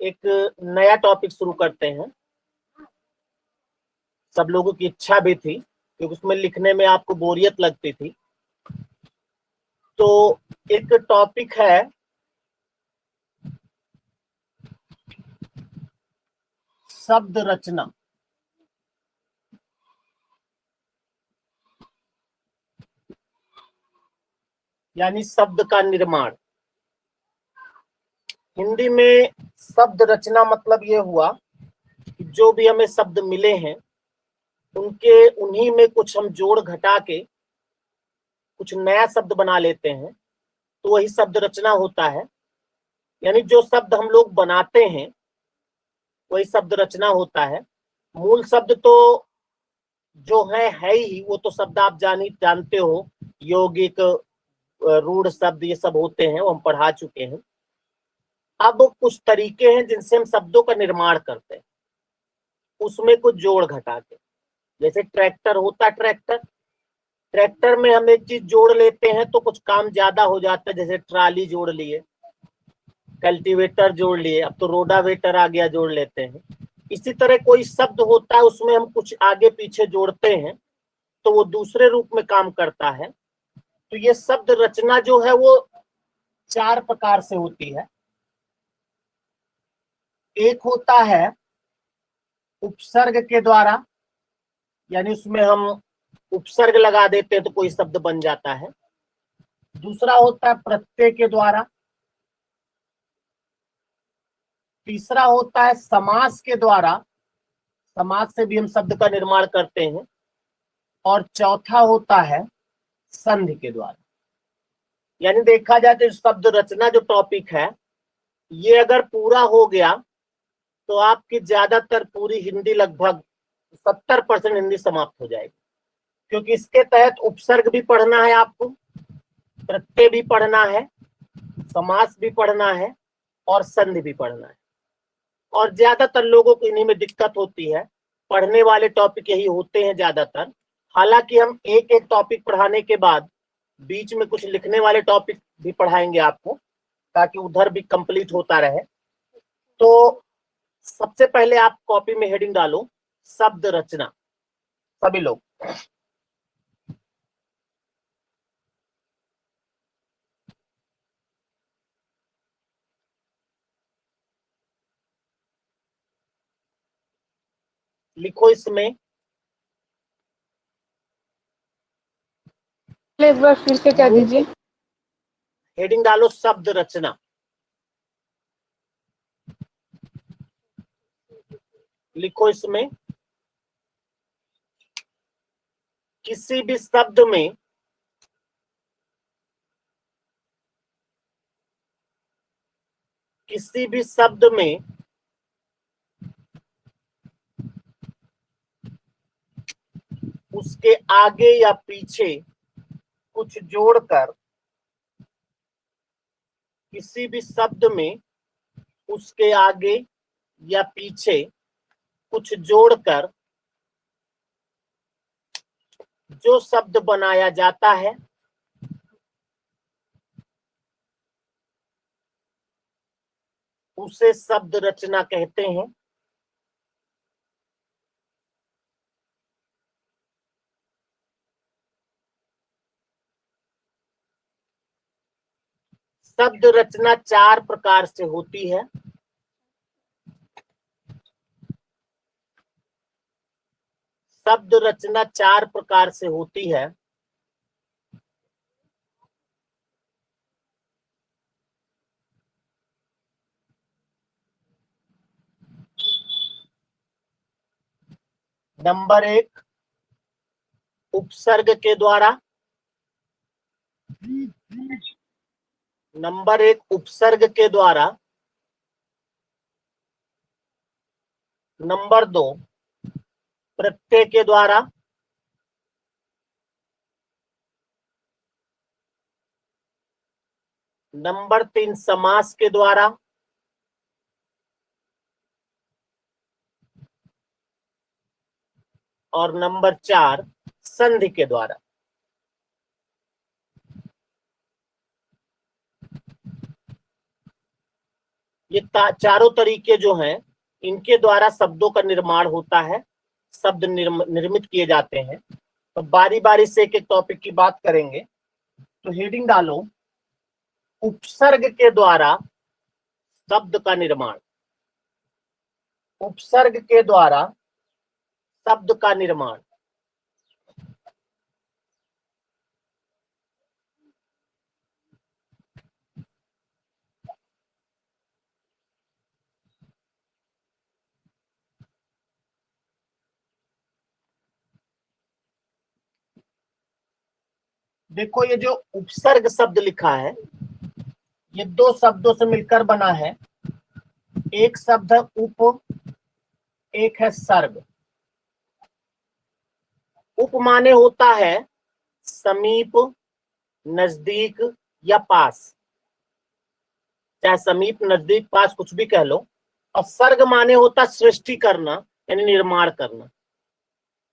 एक नया टॉपिक शुरू करते हैं। सब लोगों की इच्छा भी थी क्योंकि उसमें लिखने में आपको बोरियत लगती थी। तो एक टॉपिक है शब्द रचना। यानी शब्द का निर्माण। हिंदी में शब्द रचना मतलब ये हुआ कि जो भी हमें शब्द मिले हैं उनके उन्हीं में कुछ हम जोड़ घटा के कुछ नया शब्द बना लेते हैं, तो वही शब्द रचना होता है। यानी जो शब्द हम लोग बनाते हैं वही शब्द रचना होता है। मूल शब्द तो जो है ही, वो तो शब्द आप जानते हो, यौगिक, रूढ़ शब्द, ये सब होते हैं, वो हम पढ़ा चुके हैं। अब कुछ तरीके हैं जिनसे हम शब्दों का निर्माण करते हैं, उसमें कुछ जोड़ घटा के। जैसे ट्रैक्टर होता है, ट्रैक्टर में हम एक चीज जोड़ लेते हैं तो कुछ काम ज्यादा हो जाता है। जैसे ट्राली जोड़ लिए, कल्टीवेटर जोड़ लिए, अब तो रोडावेटर आ गया, जोड़ लेते हैं। इसी तरह कोई शब्द होता है, उसमें हम कुछ आगे पीछे जोड़ते हैं तो वो दूसरे रूप में काम करता है। तो ये शब्द रचना जो है वो 4 प्रकार से होती है। एक होता है उपसर्ग के द्वारा, यानी उसमें हम उपसर्ग लगा देते हैं तो कोई शब्द बन जाता है। दूसरा होता है प्रत्यय के द्वारा। तीसरा होता है समास के द्वारा, समास से भी हम शब्द का निर्माण करते हैं। और चौथा होता है संधि के द्वारा। यानी देखा जाए तो शब्द रचना जो टॉपिक है, ये अगर पूरा हो गया तो आपकी ज्यादातर पूरी हिंदी, लगभग 70% हिंदी समाप्त हो जाएगी। क्योंकि इसके तहत उपसर्ग भी पढ़ना है आपको, प्रत्यय भी पढ़ना है, समास भी पढ़ना है और संधि भी पढ़ना है। और ज्यादातर लोगों को इन्हीं में दिक्कत होती है। पढ़ने वाले टॉपिक यही होते हैं ज्यादातर। हालांकि हम एक एक टॉपिक पढ़ाने के बाद बीच में कुछ लिखने वाले टॉपिक भी पढ़ाएंगे आपको, ताकि उधर भी कंप्लीट होता रहे। तो सबसे पहले आप कॉपी में हेडिंग डालो, शब्द रचना। सभी लोग लिखो इसमें। एक बार फिर से कह दीजिए। हेडिंग डालो शब्द रचना। लिखो इसमें किसी भी शब्द में उसके आगे या पीछे कुछ जोड़कर, किसी भी शब्द में उसके आगे या पीछे कुछ जोड़कर जो शब्द बनाया जाता है उसे शब्द रचना कहते हैं। शब्द रचना 4 प्रकार से होती है। शब्द रचना 4 प्रकार से होती है। नंबर 1, उपसर्ग के द्वारा। नंबर 1, उपसर्ग के द्वारा। नंबर 2, प्रत्यय के द्वारा। नंबर 3, समास के द्वारा। और नंबर 4, संधि के द्वारा। ये चारों तरीके जो हैं इनके द्वारा शब्दों का निर्माण होता है, शब्द निर्मित किए जाते हैं। तो बारी बारी से एक एक टॉपिक की बात करेंगे। तो हेडिंग डालो, उपसर्ग के द्वारा शब्द का निर्माण। उपसर्ग के द्वारा शब्द का निर्माण। देखो ये जो उपसर्ग शब्द लिखा है ये दो शब्दों से मिलकर बना है। एक शब्द है उप, एक है सर्ग। उप माने होता है समीप, नजदीक या पास, चाहे समीप, नजदीक, पास कुछ भी कह लो। और सर्ग माने होता सृष्टि करना यानी निर्माण करना।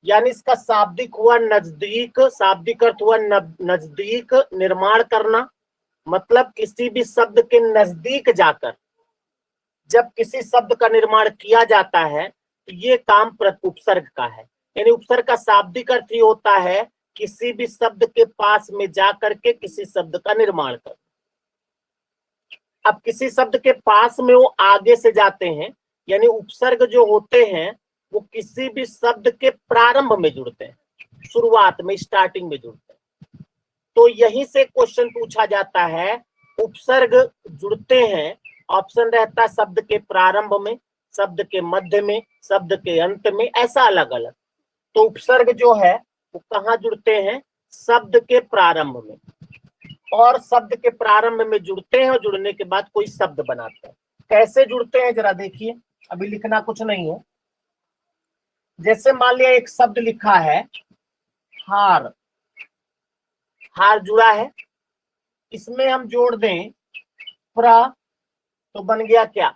यानी इसका शाब्दिक हुआ नजदीक, शाब्दिक अर्थ हुआ नजदीक, निर्माण करना मतलब किसी भी शब्द के नजदीक जाकर जब किसी शब्द का निर्माण किया जाता है तो ये काम उपसर्ग का है। यानी उपसर्ग का शाब्दिक अर्थ ही होता है किसी भी शब्द के पास में जाकर के किसी शब्द का निर्माण कर। अब किसी शब्द के पास में वो आगे से जाते हैं, यानी उपसर्ग जो होते हैं वो किसी भी शब्द के प्रारंभ में जुड़ते हैं, शुरुआत में, स्टार्टिंग में जुड़ते हैं। तो यहीं से क्वेश्चन पूछा जाता है, उपसर्ग जुड़ते हैं, ऑप्शन रहता है शब्द के प्रारंभ में, शब्द के मध्य में, शब्द के अंत में, ऐसा अलग अलग। तो उपसर्ग जो है वो कहाँ जुड़ते हैं? शब्द के प्रारंभ में, और शब्द के प्रारंभ में जुड़ते हैं और जुड़ने के बाद कोई शब्द बनाते हैं। कैसे जुड़ते हैं जरा देखिए, अभी लिखना कुछ नहीं है। जैसे मान लिया एक शब्द लिखा है हार, हार जुड़ा है, इसमें हम जोड़ दें प्र तो बन गया क्या?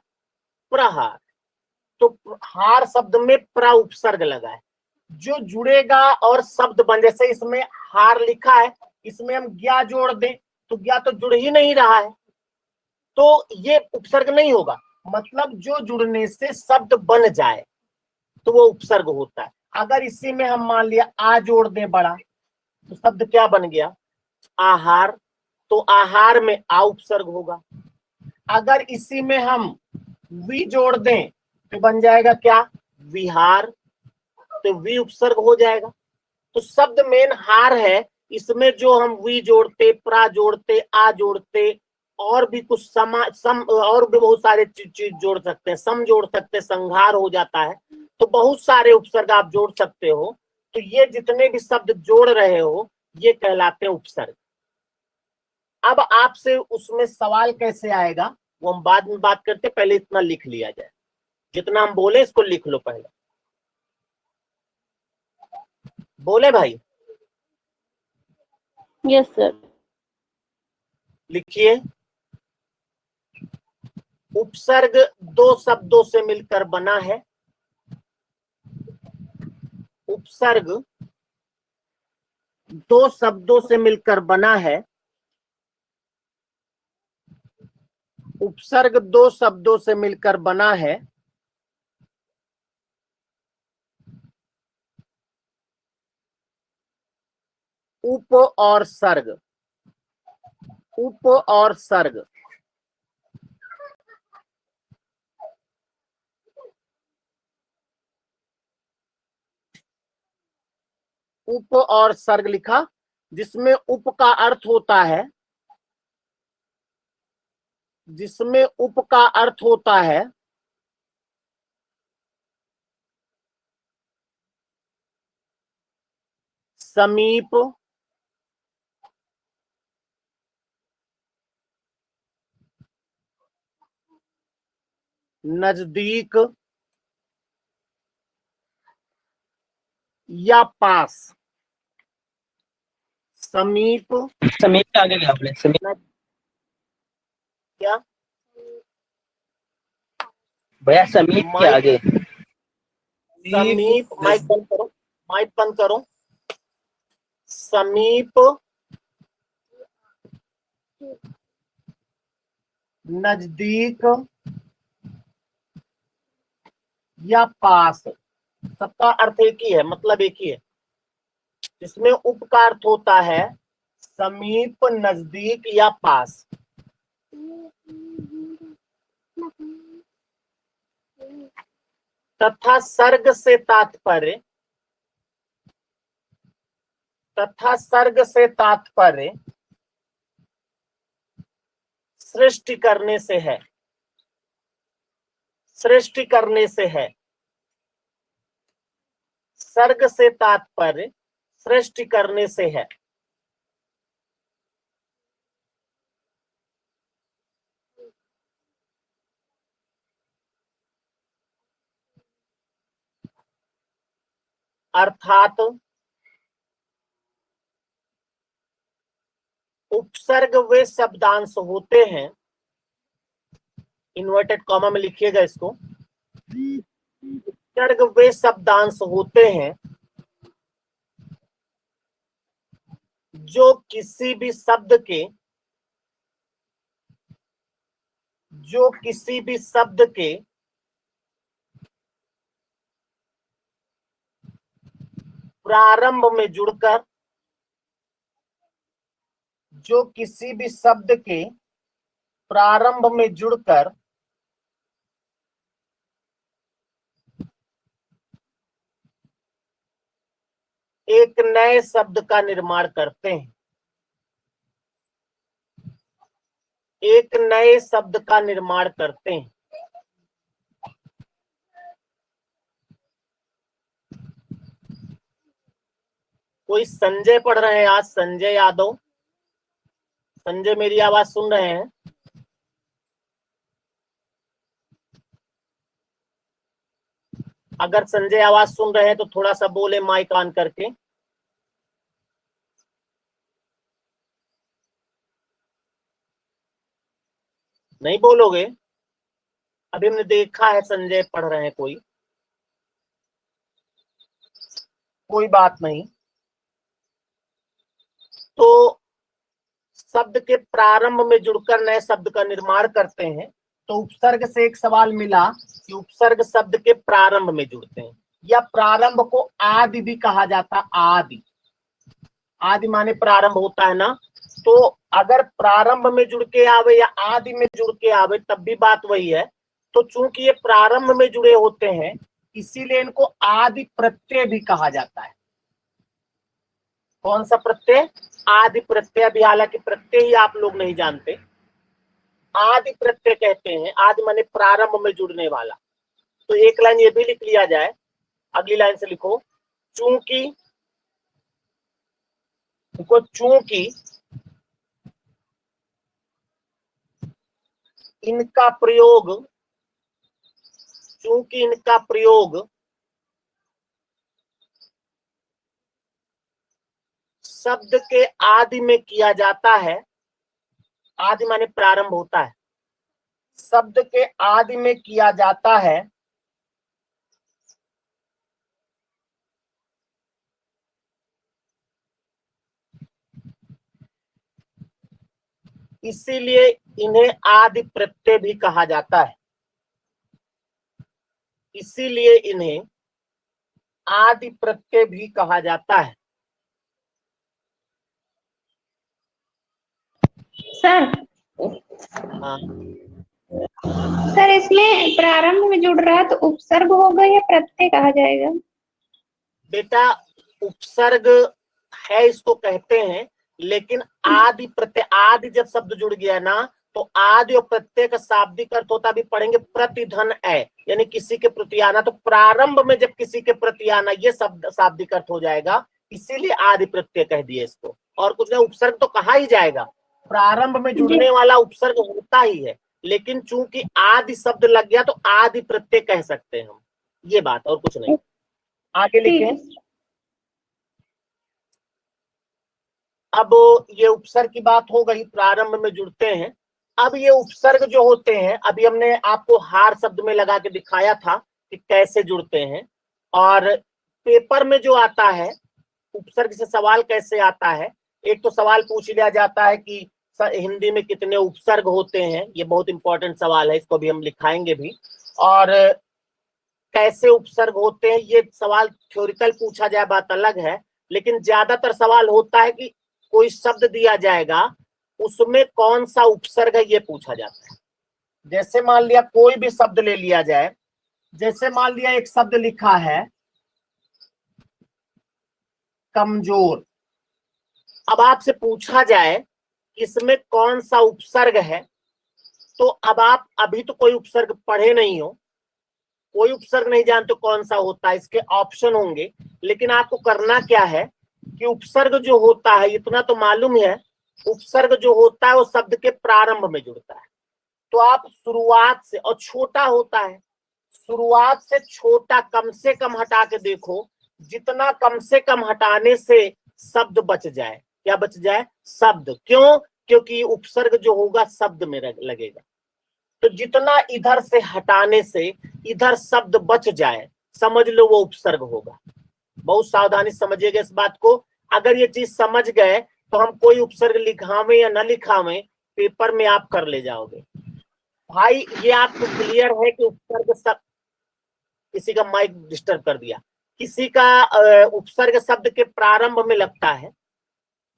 प्रहार। तो हार शब्द में प्र उपसर्ग लगा है, जो जुड़ेगा और शब्द बन, जैसे इसमें हार लिखा है, इसमें हम ज्ञा जोड़ दें तो ज्ञा तो जुड़ ही नहीं रहा है, तो ये उपसर्ग नहीं होगा। मतलब जो जुड़ने से शब्द बन जाए तो वो उपसर्ग होता है। अगर इसी में हम मान लिया आ जोड़ दें बड़ा, तो शब्द क्या बन गया? आहार। तो आहार में आ उपसर्ग होगा। अगर इसी में हम वी जोड़ दें तो बन जाएगा क्या? विहार। तो वी उपसर्ग हो जाएगा। तो शब्द मेन हार है, इसमें जो हम वी जोड़ते, प्रा जोड़ते, आ जोड़ते, और भी कुछ सम और भी बहुत सारे चीज जोड़ सकते हैं, सम जोड़ सकते हैं, संघार हो जाता है। तो बहुत सारे उपसर्ग आप जोड़ सकते हो। तो ये जितने भी शब्द जोड़ रहे हो ये कहलाते हैं उपसर्ग। अब आपसे उसमें सवाल कैसे आएगा वो हम बाद में बात करते, पहले इतना लिख लिया जाए, जितना हम बोले इसको लिख लो पहले। बोले भाई? Yes sir. लिखिए, उपसर्ग दो शब्दों से मिलकर बना है। उपसर्ग दो शब्दों से मिलकर बना है। उपसर्ग दो शब्दों से मिलकर बना है। उप और सर्ग, उप और सर्ग। उप और सर्ग लिखा, जिसमें उप का अर्थ होता है, जिसमें उप का अर्थ होता है समीप, नजदीक या पास। समीप, समीप के आगे क्या बोले? समीप क्या भैया, समीप के माइक, आगे। समीप, माइक बंद करो, माइक बंद करो। समीप, नजदीक या पास, सबका अर्थ एक ही है, मतलब एक ही है। इसमें उप का अर्थ होता है समीप, नजदीक या पास। तथा सर्ग से तात्पर्य, तथा सर्ग से तात्पर्य सृष्टि करने से है, सृष्टि करने से है। सर्ग से तात्पर्य सृष्टि करने से है। अर्थात उपसर्ग वे शब्दांश होते हैं, इन्वर्टेड कॉमा में लिखिएगा इसको, उपसर्ग वे शब्दांश होते हैं जो किसी भी शब्द के, जो किसी भी शब्द के प्रारंभ में जुड़कर, जो किसी भी शब्द के प्रारंभ में जुड़कर एक नए शब्द का निर्माण करते हैं, एक नए शब्द का निर्माण करते हैं। कोई संजय पढ़ रहे हैं आज, संजय यादव? संजय मेरी आवाज सुन रहे हैं? अगर संजय आवाज सुन रहे हैं तो थोड़ा सा बोले माइक ऑन करके। नहीं बोलोगे? अभी हमने देखा है संजय पढ़ रहे हैं कोई बात नहीं। तो शब्द के प्रारंभ में जुड़कर नए शब्द का निर्माण करते हैं। तो उपसर्ग से एक सवाल मिला कि उपसर्ग शब्द के प्रारंभ में जुड़ते हैं, या प्रारंभ को आदि भी कहा जाता है। आदि, आदि माने प्रारंभ होता है ना, तो अगर प्रारंभ में जुड़ के आवे या आदि में जुड़ के आवे तब भी बात वही है। तो चूंकि ये प्रारंभ में जुड़े होते हैं इसीलिए इनको आदि प्रत्यय भी कहा जाता है। कौन सा प्रत्यय? आदि प्रत्यय। भी हालांकि प्रत्यय ही आप लोग नहीं जानते, आदि प्रत्यय कहते हैं। आदि माने प्रारंभ में जुड़ने वाला। तो एक लाइन ये भी लिख लिया जाए, अगली लाइन से लिखो, चूंकि, चूंकि इनका प्रयोग, चूंकि इनका प्रयोग शब्द के आदि में किया जाता है, आदि माने प्रारंभ होता है, शब्द के आदि में किया जाता है, इसीलिए इन्हें आदि प्रत्यय भी कहा जाता है। इसीलिए इन्हें आदि प्रत्यय भी कहा जाता है। सर, हाँ, सर इसमें प्रारंभ में जुड़ रहा है तो उपसर्ग होगा या प्रत्यय कहा जाएगा? बेटा उपसर्ग है इसको कहते हैं, लेकिन आदि प्रत्यय, आदि जब शब्द जुड़ गया ना तो आदि और प्रत्यय का शाब्दिक अर्थ होता, भी पढ़ेंगे, प्रतिधन है, यानी किसी के प्रति आना। तो प्रारंभ में जब किसी के प्रति आना ये शब्द शाब्दिक अर्थ हो जाएगा, इसीलिए आदि प्रत्यय कह दिए इसको। और कुछ नहीं, उपसर्ग तो कहा ही जाएगा, प्रारंभ में जुड़ने वाला उपसर्ग होता ही है, लेकिन चूंकि आदि शब्द लग गया तो आदि प्रत्यय कह सकते हैं हम, ये बात, और कुछ नहीं। आगे लिखें। अब ये उपसर्ग की बात हो गई, प्रारंभ में जुड़ते हैं। अब ये उपसर्ग जो होते हैं, अभी हमने आपको हार शब्द में लगा के दिखाया था कि कैसे जुड़ते हैं, और पेपर में जो आता है उपसर्ग से सवाल कैसे आता है, एक तो सवाल पूछ लिया जाता है कि हिंदी में कितने उपसर्ग होते हैं, ये बहुत इंपॉर्टेंट सवाल है, इसको भी हम लिखाएंगे भी। और कैसे उपसर्ग होते हैं, ये सवाल थ्योरिकल पूछा जाए बात अलग है, लेकिन ज्यादातर सवाल होता है कि कोई शब्द दिया जाएगा उसमें कौन सा उपसर्ग है ये पूछा जाता है। जैसे मान लिया कोई भी शब्द ले लिया जाए, जैसे मान लिया एक शब्द लिखा है कमजोर, अब आपसे पूछा जाए इसमें कौन सा उपसर्ग है, तो अब आप अभी तो कोई उपसर्ग पढ़े नहीं हो, कोई उपसर्ग नहीं जानते कौन सा होता है, इसके ऑप्शन होंगे, लेकिन आपको करना क्या है कि उपसर्ग जो होता है इतना तो मालूम है, उपसर्ग जो होता है वो शब्द के प्रारंभ में जुड़ता है। तो आप शुरुआत से, और छोटा होता है, शुरुआत से छोटा कम से कम हटा के देखो, जितना कम से कम हटाने से शब्द बच जाए। क्या बच जाए? शब्द। क्यों? क्योंकि उपसर्ग जो होगा शब्द में लगेगा। तो जितना इधर से हटाने से इधर शब्द बच जाए, समझ लो वो उपसर्ग होगा। बहुत सावधानी समझिएगा इस बात को। अगर ये चीज समझ गए तो हम कोई उपसर्ग लिखावें या न लिखावें, पेपर में आप कर ले जाओगे। भाई ये आपको क्लियर है कि उपसर्ग शब्द, किसी का माइक डिस्टर्ब कर दिया, किसी का उपसर्ग शब्द के प्रारंभ में लगता है,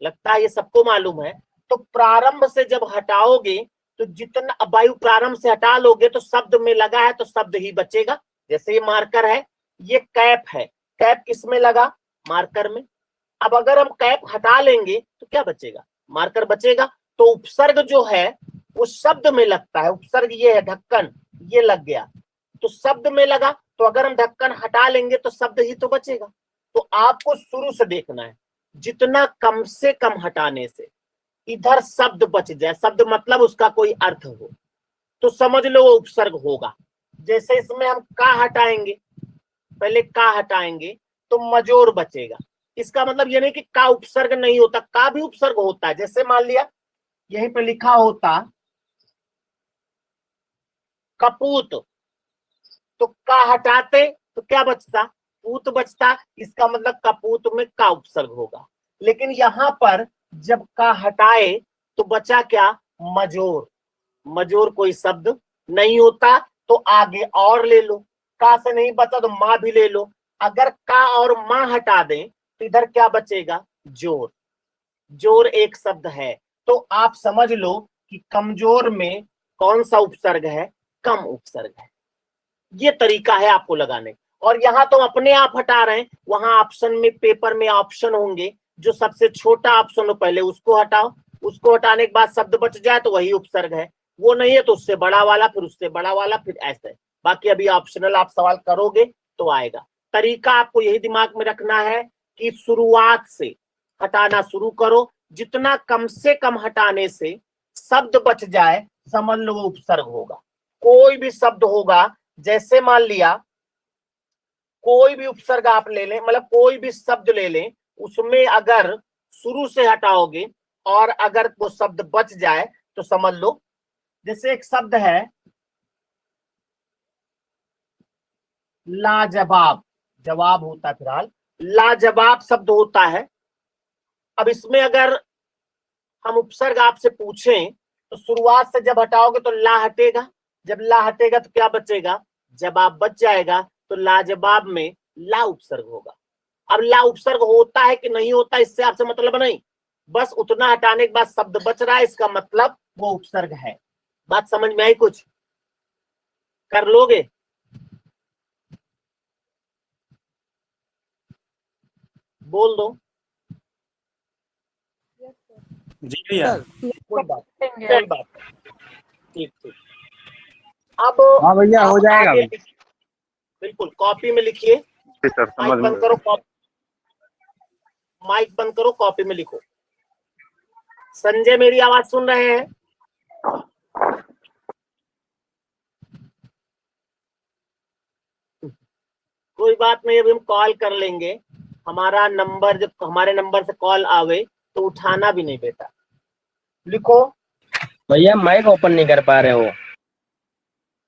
ये सबको मालूम है। तो प्रारंभ से जब हटाओगे तो जितना वायु प्रारंभ से हटा लोगे तो शब्द में लगा है तो शब्द ही बचेगा। जैसे ये मार्कर है, ये कैप है, कैप किस में लगा? मार्कर में। अब अगर हम कैप हटा लेंगे तो क्या बचेगा? मार्कर बचेगा। तो उपसर्ग जो है वो शब्द में लगता है। उपसर्ग ये है ढक्कन, ये लग गया तो शब्द में लगा, तो अगर हम ढक्कन हटा लेंगे तो शब्द ही तो बचेगा। तो आपको शुरू से देखना है, जितना कम से कम हटाने से इधर शब्द बच जाए, शब्द मतलब उसका कोई अर्थ हो, तो समझ लो वो उपसर्ग होगा। जैसे इसमें हम का हटाएंगे, पहले का हटाएंगे तो मजोर बचेगा। इसका मतलब ये नहीं कि का उपसर्ग नहीं होता, का भी उपसर्ग होता है। जैसे मान लिया यहीं पे लिखा होता कपूत, तो का हटाते तो क्या बचता? पूत बचता। इसका मतलब कपूत में का उपसर्ग होगा। लेकिन यहां पर जब का हटाए तो बचा क्या? मजोर। मजोर कोई शब्द नहीं होता, तो आगे और ले लो। का से नहीं बचा तो मां भी ले लो। अगर का और मां हटा दें तो इधर क्या बचेगा? जोर। जोर एक शब्द है। तो आप समझ लो कि कमजोर में कौन सा उपसर्ग है? कम उपसर्ग है। ये तरीका है आपको लगाने। और यहाँ तो अपने आप हटा रहे हैं, वहां ऑप्शन में, पेपर में ऑप्शन होंगे, जो सबसे छोटा ऑप्शन हो पहले उसको हटाओ, उसको हटाने के बाद शब्द बच जाए तो वही उपसर्ग है। वो नहीं है तो उससे बड़ा वाला, फिर उससे बड़ा वाला, फिर ऐसे। बाकी अभी ऑप्शनल आप सवाल करोगे तो आएगा। तरीका आपको यही दिमाग में रखना है कि शुरुआत से हटाना शुरू करो, जितना कम से कम हटाने से शब्द बच जाए, समझ लो वो उपसर्ग होगा। कोई भी शब्द होगा, जैसे मान लिया कोई भी उपसर्ग आप ले लें, मतलब कोई भी शब्द ले लें, उसमें अगर शुरू से हटाओगे और अगर वो शब्द बच जाए तो समझ लो। जैसे एक शब्द है लाजवाब, जवाब होता है फिलहाल, लाजवाब शब्द होता है। अब इसमें अगर हम उपसर्ग आपसे पूछें तो शुरुआत से जब हटाओगे तो ला हटेगा, जब ला हटेगा तो क्या बचेगा? जवाब बच जाएगा। तो लाजवाब में ला उपसर्ग होगा। अब ला उपसर्ग होता है कि नहीं होता इससे आपसे मतलब नहीं, बस उतना हटाने के बाद शब्द बच रहा है, इसका मतलब वो उपसर्ग है। बात समझ में आई? कुछ कर लोगे? बोल दो। जी भैया। कोई बात, कोई बात। ठीक ठीक। अब हाँ भैया, हो जाएगा आगे अभी। बिल्कुल कॉपी में लिखिए। सर माइक समझ में। बंद करो, माइक बंद करो, कॉपी में लिखो। संजय मेरी आवाज सुन रहे हैं? कोई बात नहीं, अभी हम कॉल कर लेंगे। हमारा नंबर, जब हमारे नंबर से कॉल आवे तो उठाना भी नहीं बेटा। लिखो। भैया माइक ओपन नहीं कर पा रहे हो।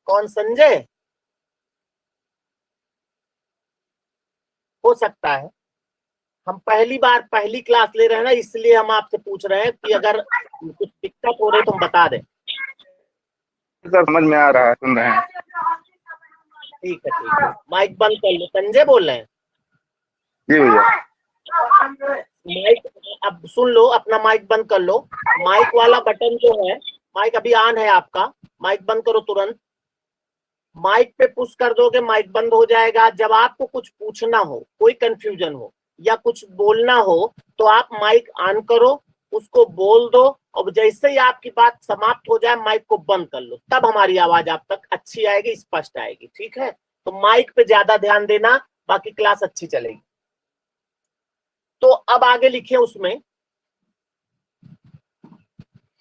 कौन? संजय? हो सकता है, हम पहली बार पहली क्लास ले रहे हैं ना, इसलिए हम आपसे पूछ रहे हैं कि अगर कुछ दिक्कत हो रही तो हम बता दें। सर समझ में आ रहा है, सुन रहे हैं। ठीक है, माइक बंद कर लो। संजय बोल रहे हैं? जी भैया। माइक अब सुन लो, अपना माइक बंद कर लो। माइक वाला बटन जो है, माइक अभी ऑन है आपका, माइक बंद करो तुरंत। माइक पे पुश कर दोगे, माइक बंद हो जाएगा। जब आपको कुछ पूछना हो, कोई कंफ्यूजन हो या कुछ बोलना हो, तो आप माइक ऑन करो, उसको बोल दो, और जैसे ही आपकी बात समाप्त हो जाए माइक को बंद कर लो, तब हमारी आवाज आप तक अच्छी आएगी, स्पष्ट आएगी। ठीक है, तो माइक पे ज्यादा ध्यान देना, बाकी क्लास अच्छी चलेगी। तो अब आगे लिखे उसमें,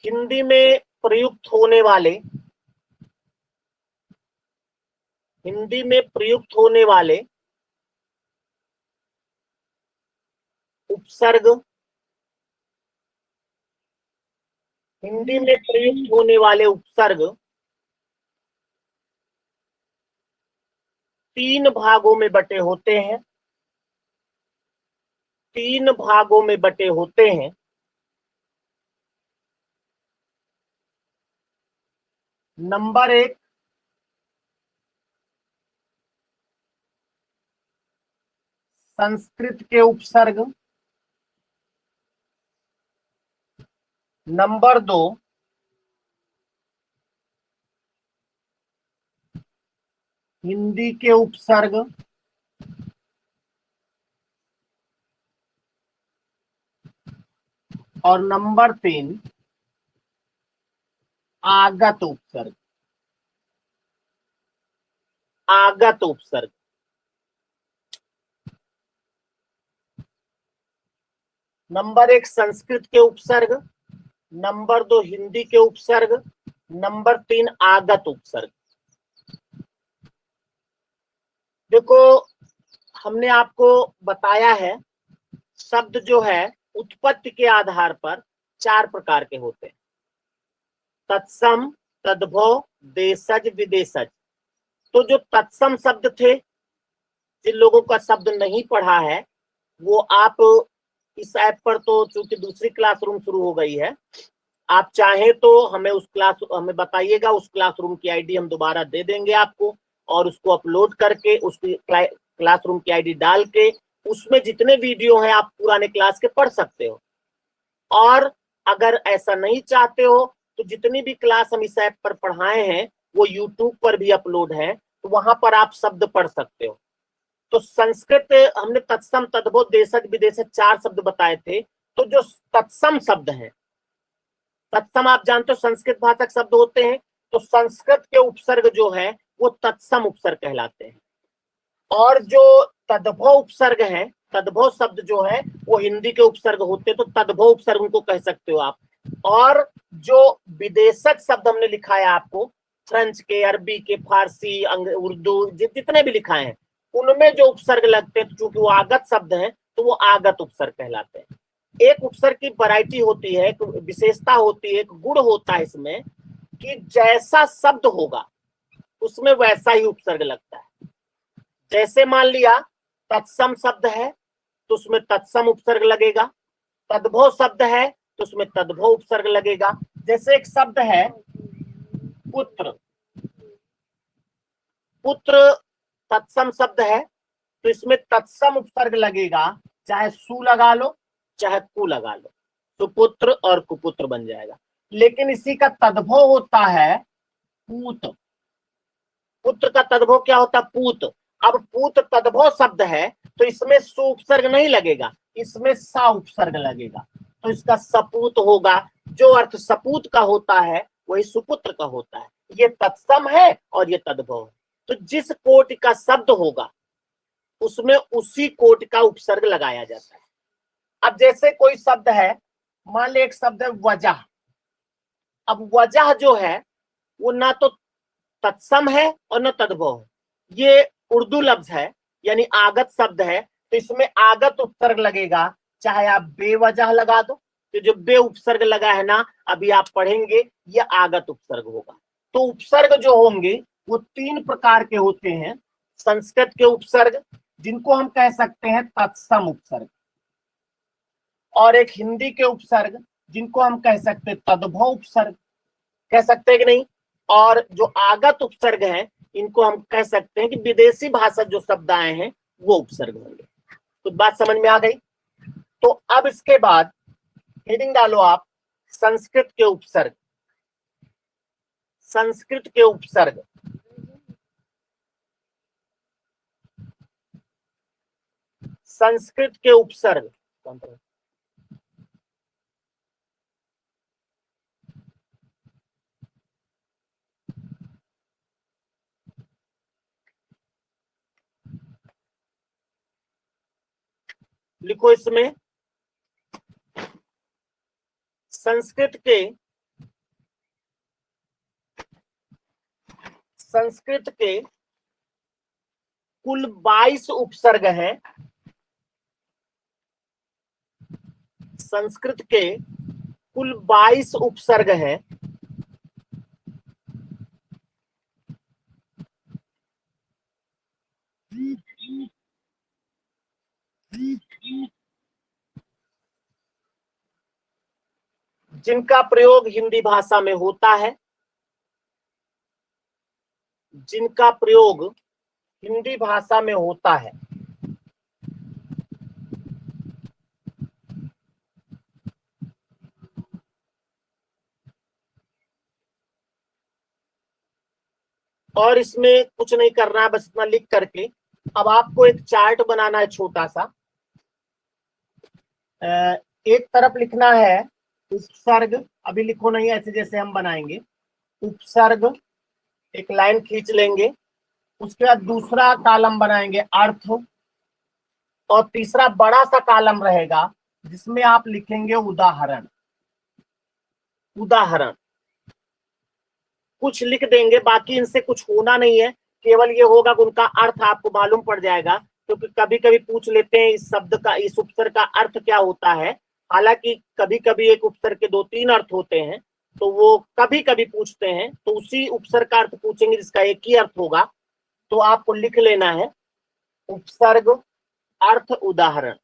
हिंदी में प्रयुक्त होने वाले, हिंदी में प्रयुक्त होने वाले उपसर्ग, हिंदी में प्रयुक्त होने वाले उपसर्ग 3 भागों में बटे होते हैं, 3 भागों में बटे होते हैं। नंबर 1, संस्कृत के उपसर्ग। नंबर 2, हिंदी के उपसर्ग। और नंबर 3, आगत उपसर्ग। आगत उपसर्ग। नंबर 1 संस्कृत के उपसर्ग, नंबर 2 हिंदी के उपसर्ग, नंबर 3 आगत उपसर्ग। देखो, हमने आपको बताया है, शब्द जो है उत्पत्ति के आधार पर 4 प्रकार के होते हैं। तत्सम, तद्भव, देशज, विदेशज। तो जो तत्सम शब्द थे, जिन लोगों का शब्द नहीं पढ़ा है, वो आप इस ऐप पर, तो चूंकि दूसरी क्लासरूम शुरू हो गई है, आप चाहें तो हमें बताइएगा, उस क्लासरूम की आईडी हम दोबारा दे देंगे आपको, और उसको अपलोड करके, उसकी क्लासरूम की आईडी डाल के, उसमें जितने वीडियो हैं आप पुराने क्लास के पढ़ सकते हो। और अगर ऐसा नहीं चाहते हो, तो जितनी भी क्लास हम इस ऐप पर पढ़ाए हैं वो यूट्यूब पर भी अपलोड है, तो वहां पर आप शब्द पढ़ सकते हो। तो संस्कृत हमने तत्सम, तद्भव, देशज, विदेशज 4 शब्द बताए थे। तो जो तत्सम शब्द है, तत्सम आप जानते हो संस्कृत भाषा के शब्द होते हैं, तो संस्कृत के उपसर्ग जो है वो तत्सम उपसर्ग कहलाते हैं। और जो तद्भव उपसर्ग है, तद्भव शब्द जो है वो हिंदी के उपसर्ग होते हैं, तो तद्भव उपसर्ग उनको कह सकते हो आप। और जो विदेशज शब्द हमने लिखा है आपको, फ्रेंच के, अरबी के, फारसी, उर्दू, जितने भी लिखाए हैं, उनमें जो उपसर्ग लगते हैं, चूंकि वो आगत शब्द हैं, तो वो आगत उपसर्ग कहलाते हैं। एक उपसर्ग की वैरायटी होती है, एक विशेषता होती है, एक गुण होता है इसमें, कि जैसा शब्द होगा उसमें वैसा ही उपसर्ग लगता है। जैसे मान लिया तत्सम शब्द है तो उसमें तत्सम उपसर्ग लगेगा, तद्भव शब्द है तो उसमें तद्भव उपसर्ग लगेगा। जैसे एक शब्द है पुत्र, पुत्र तत्सम शब्द है तो इसमें तत्सम उपसर्ग लगेगा, चाहे सु लगा लो चाहे कु लगा लो, तो पुत्र और कुपुत्र बन जाएगा। लेकिन इसी का तद्भव होता है पूत। पुत्र का तद्भव क्या होता है? पूत। अब पूत तद्भव शब्द है तो इसमें सु उपसर्ग नहीं लगेगा, इसमें सा उपसर्ग लगेगा, तो इसका सपूत होगा। जो अर्थ सपूत का होता है वही सुपुत्र का होता है। ये तत्सम है और ये तद्भव है। तो जिस कोटि का शब्द होगा उसमें उसी कोटि का उपसर्ग लगाया जाता है। अब जैसे कोई शब्द है, मान ले एक शब्द है वजह। अब वजह जो है वो ना तो तत्सम है और न तद्भव है, ये उर्दू लफ्ज है, यानी आगत शब्द है, तो इसमें आगत उपसर्ग लगेगा, चाहे आप बेवजह लगा दो। तो जो बे उपसर्ग लगा है ना, अभी आप पढ़ेंगे, ये आगत उपसर्ग होगा। तो उपसर्ग जो होंगे वो 3 प्रकार के होते हैं। संस्कृत के उपसर्ग, जिनको हम कह सकते हैं तत्सम उपसर्ग, और एक हिंदी के उपसर्ग, जिनको हम कह सकते हैं तद्भव उपसर्ग, कह सकते हैं कि नहीं। और जो आगत उपसर्ग है, इनको हम कह सकते हैं कि विदेशी भाषा जो शब्द आए हैं वो उपसर्ग होंगे। तो बात समझ में आ गई। तो अब इसके बाद हेडिंग डालो आप, संस्कृत के उपसर्ग। संस्कृत के उपसर्ग, संस्कृत के उपसर्ग। लिखो इसमें, संस्कृत के कुल 22 उपसर्ग हैं। संस्कृत के कुल 22 उपसर्ग हैं। जिनका प्रयोग हिंदी भाषा में होता है, जिनका प्रयोग हिंदी भाषा में होता है। और इसमें कुछ नहीं करना है, बस इतना लिख करके अब आपको एक चार्ट बनाना है छोटा सा। एक तरफ लिखना है उपसर्ग, अभी लिखो नहीं, ऐसे जैसे हम बनाएंगे उपसर्ग, एक लाइन खींच लेंगे। उसके बाद दूसरा कॉलम बनाएंगे अर्थ, और तीसरा बड़ा सा कॉलम रहेगा जिसमें आप लिखेंगे उदाहरण। उदाहरण कुछ लिख देंगे, बाकी इनसे कुछ होना नहीं है, केवल ये होगा कि उनका अर्थ आपको मालूम पड़ जाएगा। क्योंकि कभी कभी पूछ लेते हैं इस शब्द का, इस उपसर्ग का अर्थ क्या होता है। हालांकि कभी कभी एक उपसर्ग के 2-3 अर्थ होते हैं, तो वो कभी कभी पूछते हैं, तो उसी उपसर्ग का अर्थ पूछेंगे जिसका एक ही अर्थ होगा। तो आपको लिख लेना है उपसर्ग अर्थ उदाहरण।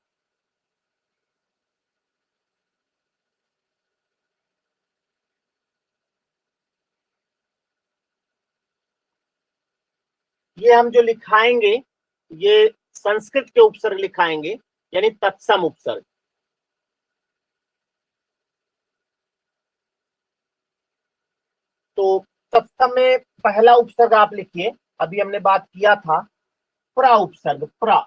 ये हम जो लिखाएंगे ये संस्कृत के उपसर्ग लिखाएंगे, यानी तत्सम उपसर्ग। तो तत्सम में पहला उपसर्ग आप लिखिए, अभी हमने बात किया था प्रा उपसर्ग। प्रा,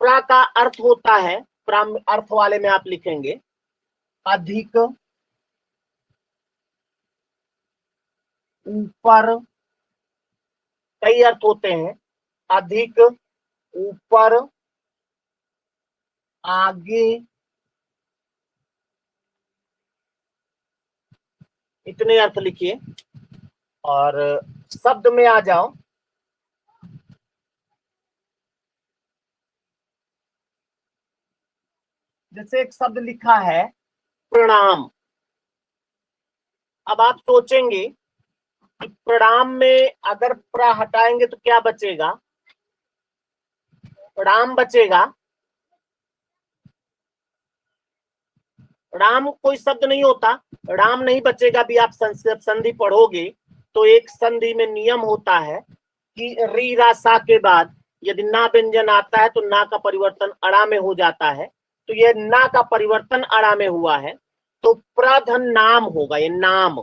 प्रा का अर्थ होता है, प्रा अर्थ वाले में आप लिखेंगे अधिक, ऊपर, कई अर्थ होते हैं, अधिक, ऊपर, आगे, इतने अर्थ लिखिए। और शब्द में आ जाओ, जैसे एक शब्द लिखा है प्रणाम। अब आप सोचेंगे कि प्रणाम में अगर प्रा हटाएंगे तो क्या बचेगा, प्रणाम बचेगा। राम कोई शब्द नहीं होता, राम नहीं बचेगा। भी आप संधि पढ़ोगे तो एक संधि में नियम होता है कि री रा सा के बाद यदि ना व्यंजन आता है तो ना का परिवर्तन अड़ा में हो जाता है। तो ये ना का परिवर्तन अड़ा में हुआ है, तो प्रधन नाम होगा। ये नाम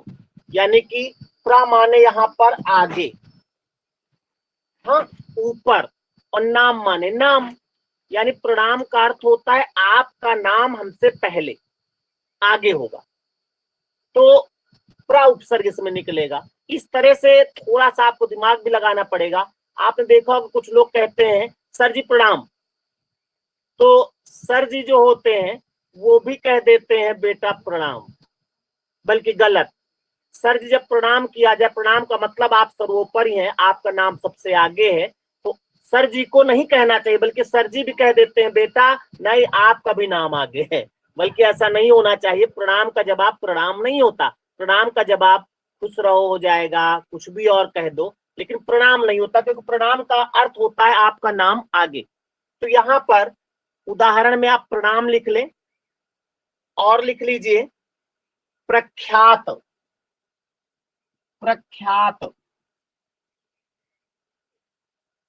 यानी कि प्रा माने यहाँ पर आगे, हाँ ऊपर, और नाम माने नाम, यानी प्रणाम का अर्थ होता है आपका नाम हमसे पहले आगे होगा, तो प्रा उपसर्ग इसमें निकलेगा। इस तरह से थोड़ा सा आपको दिमाग भी लगाना पड़ेगा। आपने देखा होगा कुछ लोग कहते हैं सर जी प्रणाम, तो सर जी जो होते हैं वो भी कह देते हैं बेटा प्रणाम, बल्कि गलत। सर जी जब प्रणाम किया जाए, प्रणाम का मतलब आप सर्वोपरि हैं, आपका नाम सबसे आगे है, तो सर जी को नहीं कहना चाहिए, बल्कि सर जी भी कह देते हैं बेटा नहीं आपका भी नाम आगे है। बल्कि ऐसा नहीं होना चाहिए। प्रणाम का जवाब प्रणाम नहीं होता, प्रणाम का जवाब खुश रहो हो जाएगा, कुछ भी और कह दो, लेकिन प्रणाम नहीं होता, क्योंकि प्रणाम का अर्थ होता है आपका नाम आगे। तो यहाँ पर उदाहरण में आप प्रणाम लिख लें, और लिख लीजिए प्रख्यात। प्रख्यात।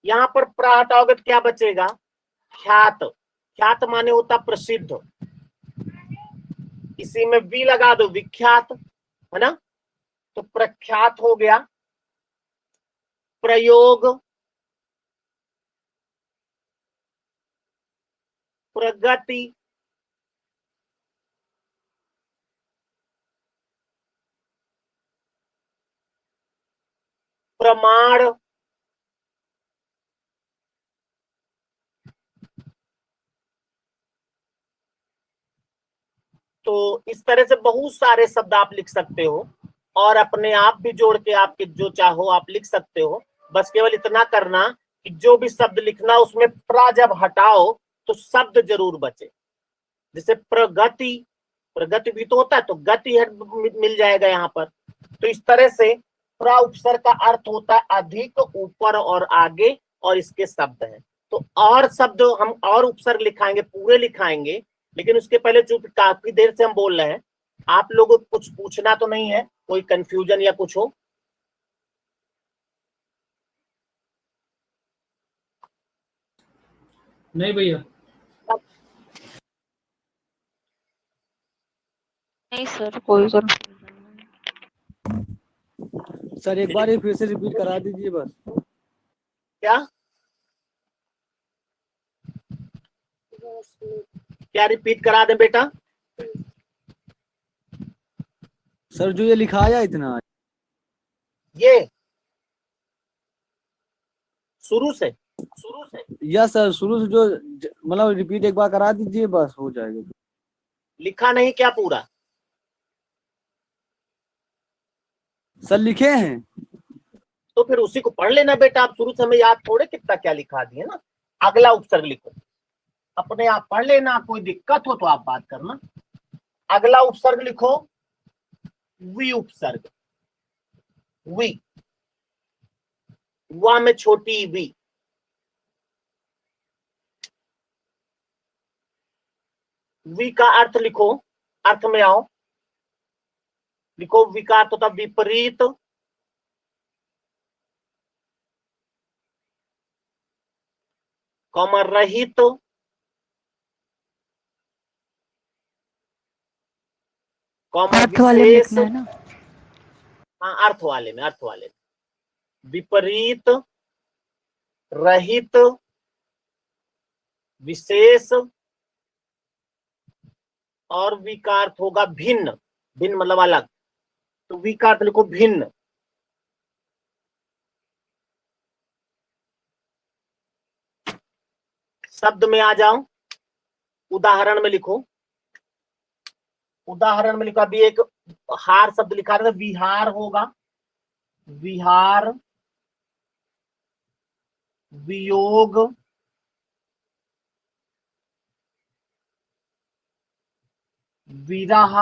यहां पर प्र हटाओगे तो क्या बचेगा? ख्यात। ख्यात माने होता प्रसिद्ध, इसी में वी लगा दो, विख्यात, है ना। तो प्रख्यात हो गया। प्रयोग, प्रगति, प्रमाण, तो इस तरह से बहुत सारे शब्द आप लिख सकते हो और अपने आप भी जोड़ के आपके जो चाहो आप लिख सकते हो। बस केवल इतना करना कि जो भी शब्द लिखना उसमें प्रा जब हटाओ तो शब्द जरूर बचे। जैसे प्रगति, प्रगति भी तो होता है, तो गति मिल जाएगा यहाँ पर। तो इस तरह से प्रा उपसर्ग का अर्थ होता है अधिक, ऊपर और आगे, और इसके शब्द हैं। तो और शब्द हम और उपसर्ग लिखाएंगे, पूरे लिखाएंगे, लेकिन उसके पहले जो काफी देर से हम बोल रहे हैं, आप लोगों को कुछ पूछना तो नहीं है, कोई कंफ्यूजन या कुछ हो? नहीं भैया। नहीं सर, कोई सर। सर एक बार ये फिर से रिपीट करा दीजिए बस। क्या क्या रिपीट करा दें बेटा? सर जो ये लिखाया इतना, ये शुरू से या सर शुरू से जो मतलब रिपीट एक बार करा दीजिए बस हो जाएगा। लिखा नहीं क्या पूरा? सर लिखे हैं। तो फिर उसी को पढ़ लेना बेटा। आप शुरू से हमें याद थोड़े कितना क्या लिखा दिए ना। अगला उपसर्ग लिखो, अपने आप पढ़ लेना, कोई दिक्कत हो तो आप बात करना। अगला उपसर्ग लिखो, वी उपसर्ग। वी, वा में छोटी वी। वी का अर्थ लिखो, अर्थ में आओ, लिखो वी का अर्थ होता विपरीत, कॉमा रहित, कॉमा अर्थ वाले में विशेष। लिखना है ना। हाँ, अर्थ वाले में, अर्थ वाले में। विपरीत, रहित, विशेष, और वी का अर्थ होगा भिन्न। भिन्न मतलब अलग, तो वी का अर्थ लिखो भिन्न। शब्द में आ जाओ, उदाहरण में लिखो। उदाहरण में लिखो, अभी एक हार शब्द लिखा था, विहार होगा, विहार, वियोग, विरह।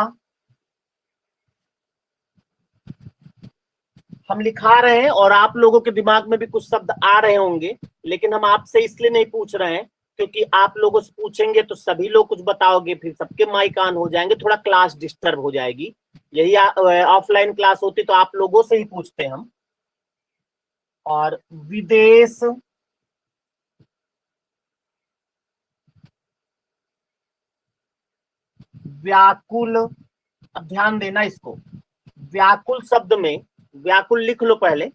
हम लिखा रहे हैं और आप लोगों के दिमाग में भी कुछ शब्द आ रहे होंगे, लेकिन हम आपसे इसलिए नहीं पूछ रहे हैं क्योंकि आप लोगों से पूछेंगे तो सभी लोग कुछ बताओगे, फिर सबके माइक ऑन हो जाएंगे, थोड़ा क्लास डिस्टर्ब हो जाएगी। यही ऑफलाइन क्लास होती तो आप लोगों से ही पूछते हम। और विदेश, व्याकुल। अब ध्यान देना इसको, व्याकुल शब्द में, व्याकुल लिख लो पहले।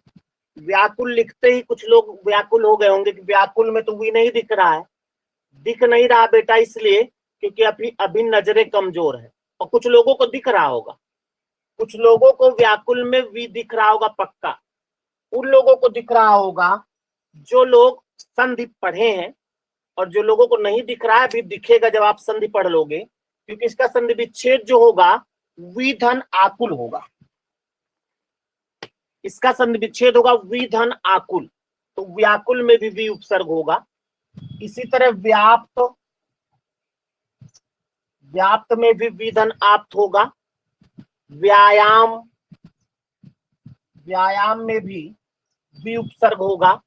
व्याकुल लिखते ही कुछ लोग व्याकुल हो गए होंगे कि व्याकुल में तो वी नहीं दिख रहा है। दिख नहीं रहा बेटा इसलिए क्योंकि अभी अभी नजरें कमजोर है, और कुछ लोगों को दिख रहा होगा, कुछ लोगों को व्याकुल में वी दिख रहा होगा पक्का। उन लोगों को दिख रहा होगा जो लोग संधि पढ़े हैं, और जो लोगों को नहीं दिख रहा है अभी दिखेगा जब आप संधि पढ़ लोगे, क्योंकि इसका संधि विच्छेद जो होगा वी धन आकुल होगा। इसका संधि विच्छेद होगा वी धन आकुल, तो व्याकुल में भी वी उपसर्ग होगा। इसी तरह व्याप्त, व्याप्त में भी वी धन आप्त होगा। व्यायाम, व्यायाम में भी वी उपसर्ग होगा।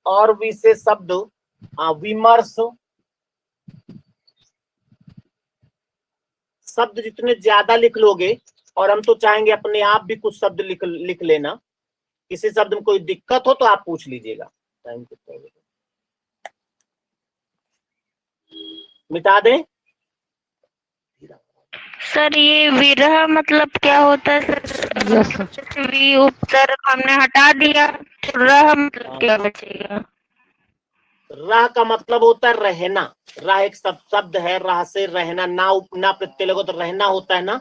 और विशेष शब्द विमर्श। शब्द जितने ज्यादा लिख लोगे और हम तो चाहेंगे अपने आप भी कुछ शब्द लिख लेना। किसी शब्द में कोई दिक्कत हो तो आप पूछ लीजिएगा। टाइम कितना हो गया? मिटा दें? सर ये विरह मतलब क्या होता है सर? उपसर्ग हमने हटा दिया, तो रह मतलब क्या बचेगा? रह का मतलब होता है रहना। रह एक शब्द है, रह से रहना, ना प्रत्यय लगो तो रहना होता है ना।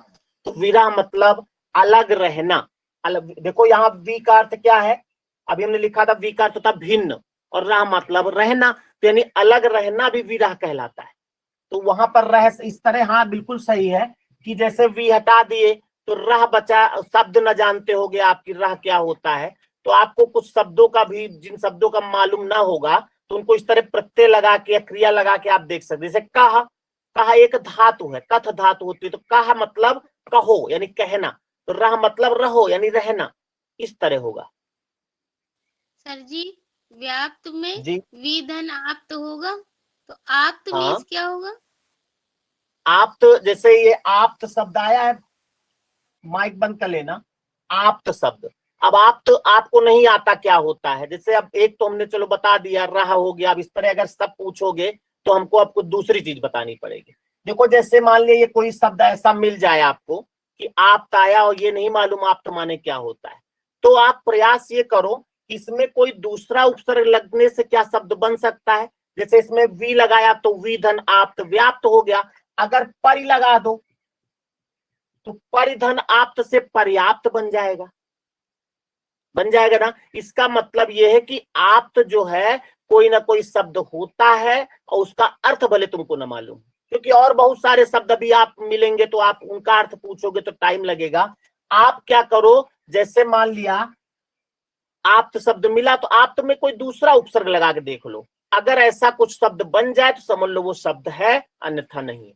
तो विरह मतलब अलग रहना। अलग, देखो यहाँ वी का अर्थ क्या है? अभी हमने लिखा था वी का अर्थ था भिन्न, और रह मतलब रहना, तो यानी अलग रहना भी विरह कहलाता है। तो वहां पर रह इस तरह, हाँ बिल्कुल सही है कि जैसे वी हटा दिए तो रह बचा। शब्द न जानते होगे आपकी रह क्या होता है, तो आपको कुछ शब्दों का भी, जिन शब्दों का मालूम ना होगा, तो उनको इस तरह प्रत्यय लगा के या क्रिया लगा के आप देख सकते। जैसे कहा, कहा एक धातु है, कथ धातु होती है, तो कहा मतलब कहो यानी कहना, तो रह मतलब रहो यानी रहना। इस तरह होगा। सर जी व्याप्त में जी वी धन आप्त होगा, तो आप्त हाँ, मीन्स क्या होगा? आप्त, जैसे ये आप्त शब्द आया है, माइक बंद कर लेना। आप्त शब्द, अब आप्त आपको नहीं आता क्या होता है? जैसे अब एक तो हमने चलो बता दिया, रहा हो गया। अब इस तरह अगर सब पूछोगे तो हमको आपको दूसरी चीज बतानी पड़ेगी। देखो जैसे मान लिया ये कोई शब्द ऐसा मिल जाए आपको कि आप्त आया और ये नहीं मालूम आप्त माने क्या होता है, तो आप प्रयास ये करो इसमें कोई दूसरा उपसर्ग लगने से क्या शब्द बन सकता है। जैसे इसमें वी लगाया तो वी धन आप्त व्याप्त हो गया। अगर परि लगा दो तो परिधन आप्त से पर्याप्त बन जाएगा, बन जाएगा ना। इसका मतलब यह है कि आप्त जो है कोई ना कोई शब्द होता है और उसका अर्थ भले तुमको ना मालूम, क्योंकि और बहुत सारे शब्द अभी आप मिलेंगे तो आप उनका अर्थ पूछोगे तो टाइम लगेगा। आप क्या करो, जैसे मान लिया आप्त शब्द मिला तो आप्त में कोई दूसरा उपसर्ग लगा के देख लो। अगर ऐसा कुछ शब्द बन जाए तो समझ लो वो शब्द है, अन्यथा नहीं।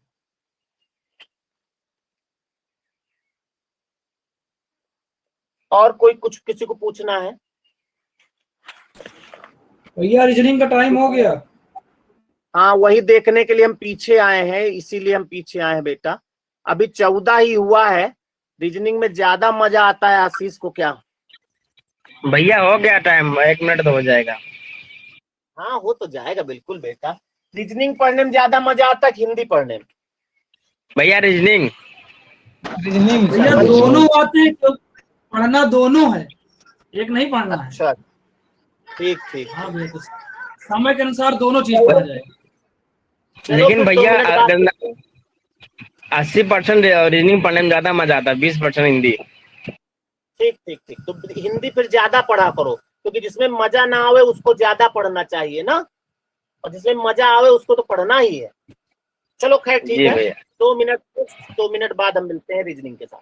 और कोई कुछ किसी को पूछना है? भैया रीजनिंग का टाइम हो गया। हाँ, वही देखने के लिए हम पीछे आए हैं, इसीलिए हम पीछे आए हैं बेटा। अभी 14 ही हुआ है। रीजनिंग में ज्यादा मजा आता है आशीष को क्या? भैया हो गया टाइम, 1 मिनट तो हो जाएगा। हाँ हो तो जाएगा बिल्कुल बेटा। रीजनिंग पढ़ने में ज्यादा मजा आता है कि हिंदी पढ़ने में? भैया रीजनिंग भैया दोनों आते हैं, तो पढ़ना दोनों है, एक नहीं पढ़ना है। अच्छा, ठीक ठीक। हाँ भैया, तो समय के अनुसार दोनों चीज पढ़ा जाएगा। चलो लेकिन फिर 2 भैया मिनट बाद अगर 80% रीजनिंग पढ़ने में ज्यादा मजा आता है, 20% हिंदी। ठीक ठीक ठीक। तो हिंदी फिर ज्यादा पढ़ा करो, क्योंकि जिसमें मजा ना आवे उसको ज्यादा पढ़ना चाहिए ना, और जिसमें मजा आवे उसको तो पढ़ना ही है। चलो खैर ठीक जी है। भैया। 2 मिनट बाद हम मिलते हैं रीजनिंग के साथ।